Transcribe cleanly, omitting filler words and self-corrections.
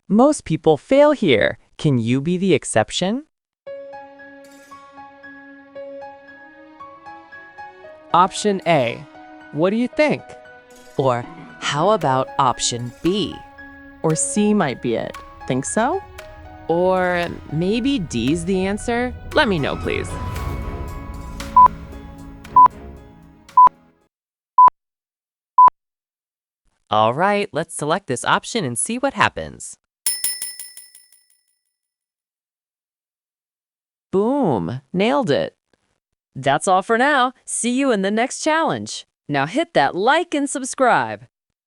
Most people fail here. Can you be the exception? Option A. What do you think? Or how about option B? Or C might be it. Think so? Or maybe D's the answer? Let me know, please. All right, let's select this option and see what happens. Boom, nailed it. That's all for now. See you in the next challenge. Now hit that like and subscribe.